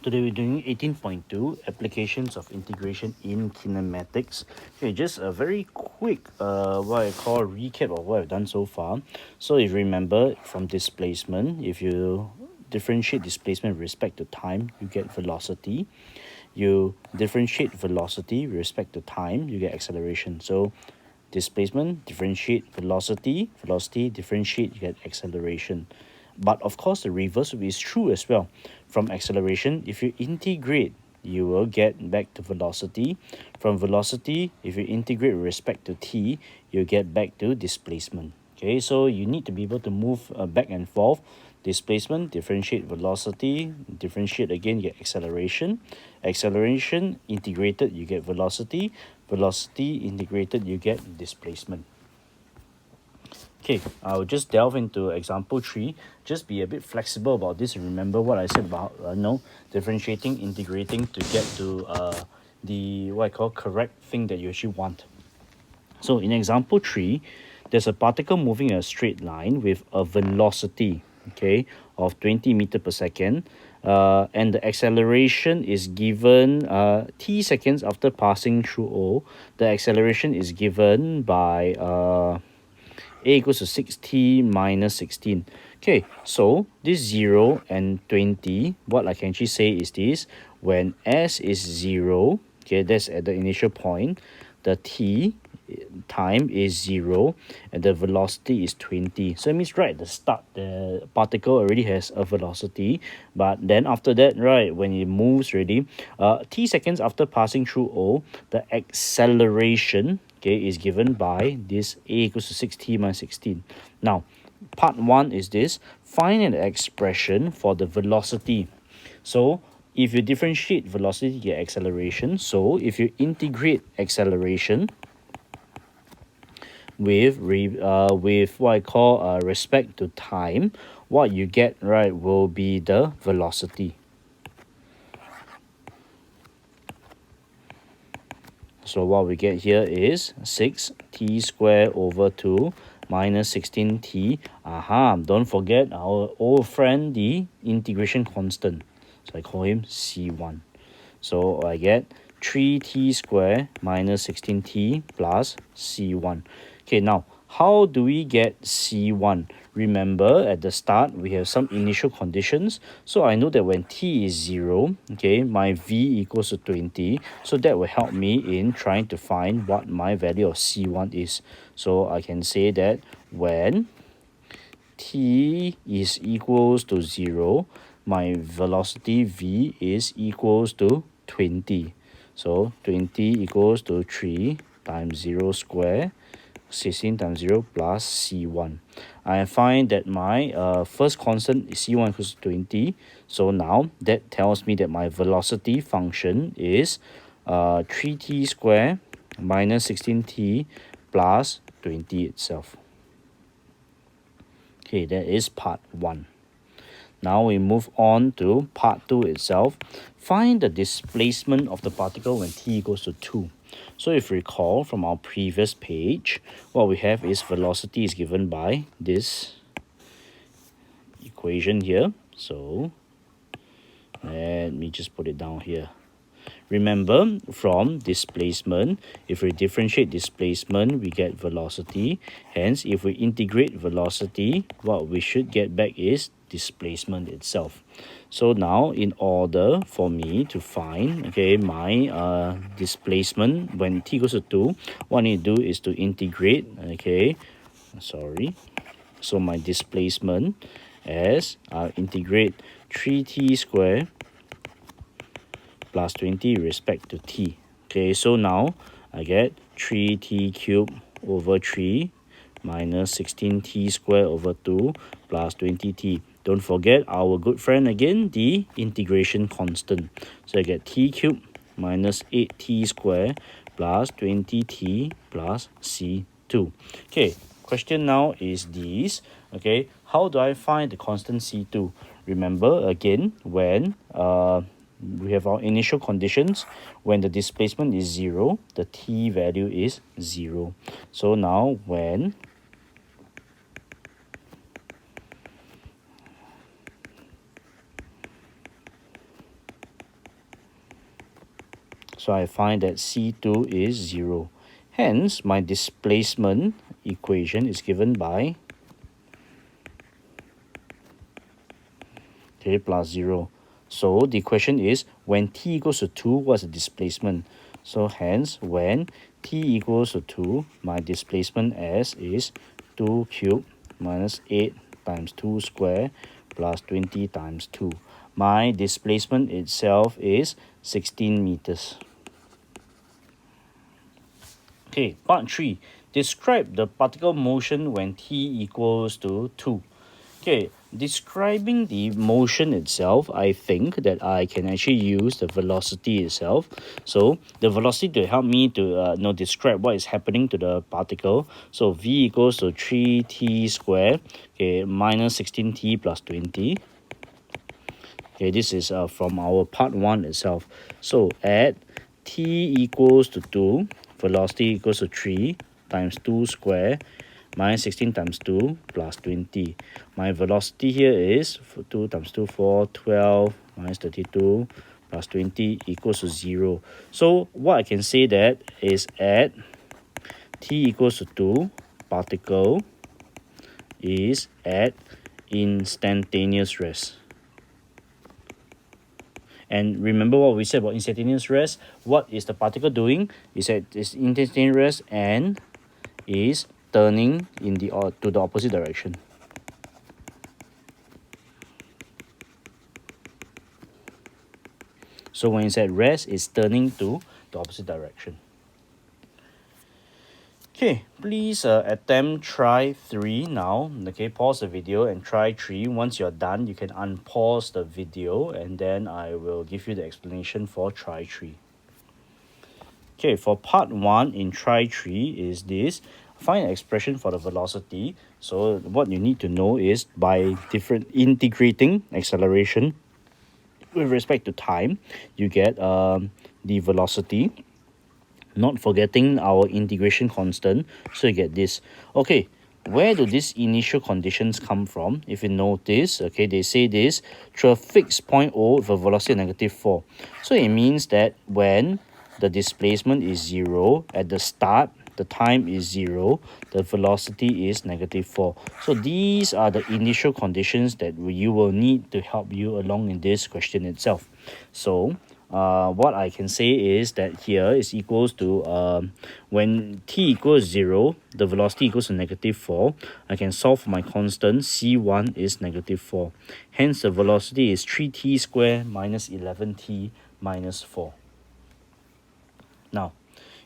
Today we're doing 18.2 applications of integration in kinematics. Okay, just a very quick what I call recap of what I've done so far. So if you remember from displacement, if you differentiate displacement with respect to time, you get velocity. You differentiate velocity with respect to time, you get acceleration. So displacement, differentiate velocity, velocity, differentiate, you get acceleration. But of course, the reverse is true as well. From acceleration, if you integrate, you will get back to velocity. From velocity, if you integrate with respect to t, you get back to displacement. Okay, so you need to be able to move back and forth. Displacement, differentiate velocity, differentiate again, you get acceleration. Acceleration integrated, you get velocity. Velocity integrated, you get displacement. Okay, I'll just delve into example 3. Just be a bit flexible about this and remember what I said about differentiating, integrating to get to the what I call correct thing that you actually want. So in example 3, there's a particle moving in a straight line with a velocity, okay, of 20 meter per second. And the acceleration is given t seconds after passing through O. The acceleration is given by a equals to 6t minus 16. Okay, so this 0 and 20, what I can actually say is this: when s is 0, okay, that's at the initial point, the t time is 0 and the velocity is 20. So it means right at the start the particle already has a velocity, but then after that, right, when it moves already, t seconds after passing through O, the acceleration, okay, is given by this a equals to 6t minus 16. Now part 1 is this: find an expression for the velocity. So if you differentiate velocity, you get acceleration. So if you integrate acceleration with what I call respect to time, what you get, right, will be the velocity. So what we get here is 6t squared over 2 minus 16t. Don't forget our old friend, the integration constant. So I call him C1. So I get 3t squared minus 16t plus C1. Okay, now how do we get C1? Remember, at the start, we have some initial conditions. So I know that when t is 0, okay, my v equals to 20. So that will help me in trying to find what my value of C1 is. So I can say that when t is equals to 0, my velocity v is equals to 20. So 20 equals to 3 times 0 square, 16 times 0 plus C1. I find that my first constant is C1 equals to 20. So now that tells me that my velocity function is 3t squared minus 16t plus 20 itself. Okay, that is part 1. Now we move on to part 2 itself. Find the displacement of the particle when t equals to 2. So if you recall from our previous page, what we have is velocity is given by this equation here. So let me just put it down here. Remember, from displacement, if we differentiate displacement, we get velocity. Hence, if we integrate velocity, what we should get back is displacement itself. So now, in order for me to find, okay, my displacement when t goes to 2, what I need to do is to integrate, okay, so my displacement as integrate 3t squared plus 20 respect to t. Okay, so now I get 3t cubed over 3 minus 16t squared over 2 plus 20t. Don't forget our good friend again, the integration constant. So I get t cubed minus 8t squared plus 20t plus c2. Okay, question now is this. Okay, how do I find the constant c2? Remember again, when we have our initial conditions. When the displacement is 0, the t value is 0. So now when So I find that C2 is 0. Hence, my displacement equation is given by plus 0. So the question is, when t equals to 2, what's the displacement? So hence, when t equals to 2, my displacement s is 2 cubed minus 8 times 2 square plus 20 times 2. My displacement itself is 16 meters. Okay, part 3. Describe the particle motion when t equals to 2. Okay, describing the motion itself, I think that I can actually use the velocity itself. So the velocity to help me to describe what is happening to the particle. So v equals to 3t squared, okay, minus 16t plus 20. Okay, this is from our part 1 itself. So at t equals to 2, velocity equals to 3 times 2 square minus 16 times 2 plus 20. My velocity here is 2 times 2, 4, 12 minus 32 plus 20 equals to 0. So what I can say that is at t equals to 2, particle is at instantaneous rest. And remember what we said about instantaneous rest. What is the particle doing? Is at this instantaneous rest and is turning in the to the opposite direction. So when it's at rest, it's turning to the opposite direction. Okay, please attempt try 3 now. Okay, pause the video and try 3. Once you're done, you can unpause the video and then I will give you the explanation for try 3. Okay, for part 1 in try 3 is this. Find an expression for the velocity. So what you need to know is by different integrating acceleration with respect to time, you get the velocity. Not forgetting our integration constant, so you get this. Okay, where do these initial conditions come from? If you notice, okay, they say this through a fixed point O with a velocity of negative 4. So it means that when the displacement is 0 at the start, the time is 0, the velocity is negative 4. So these are the initial conditions that you will need to help you along in this question itself. So what I can say is that here is equals to when t equals 0, the velocity equals to negative 4. I can solve for my constant. C1 is negative 4. Hence, the velocity is 3t squared minus 11t minus 4. Now,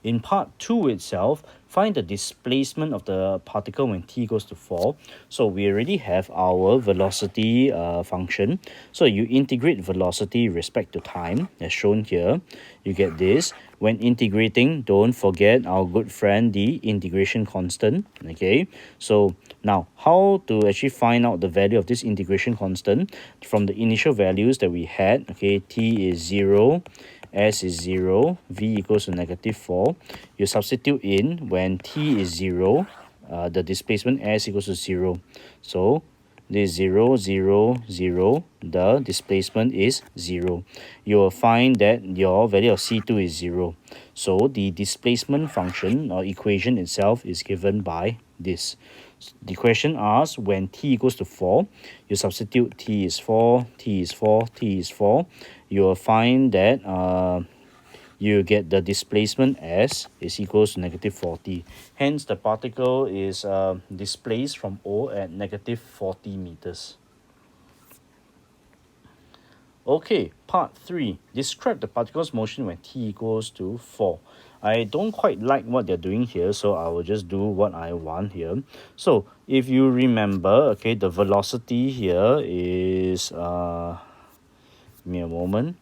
in part 2 itself, find the displacement of the particle when t equals to 4. So we already have our velocity function. So you integrate velocity respect to time, as shown here. You get this. When integrating, don't forget our good friend, the integration constant. Okay, so now how to actually find out the value of this integration constant from the initial values that we had. Okay, t is 0. S is 0, V equals to negative 4. You substitute in when t is 0, the displacement S equals to 0. So this 0, 0, 0, the displacement is 0. You will find that your value of C2 is 0. So the displacement function or equation itself is given by this. The question asks when t equals to 4, you substitute t is 4, t is 4, t is 4. You will find that you get the displacement S is equals to negative 40. Hence, the particle is displaced from O at negative 40 meters. Okay, part 3. Describe the particle's motion when t equals to 4. I don't quite like what they're doing here, so I will just do what I want here. So, if you remember, okay, the velocity here is... give me a moment.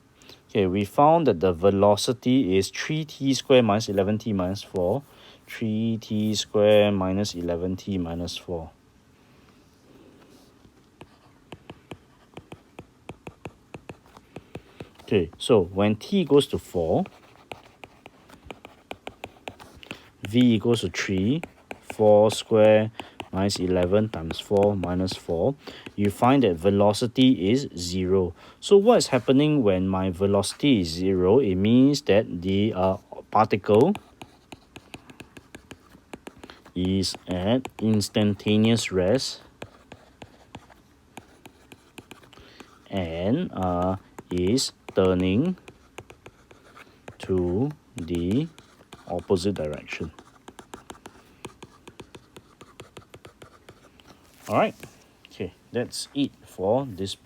Okay, we found that the velocity is 3t squared minus 11t minus 4. 3t squared minus 11t minus 4. Okay, so when t equals to 4, v equals to 3, 4 square minus 11 times 4 minus 4, you find that velocity is 0. So what's happening when my velocity is 0? It means that the particle is at instantaneous rest and is turning to the opposite direction. All right, okay, that's it for this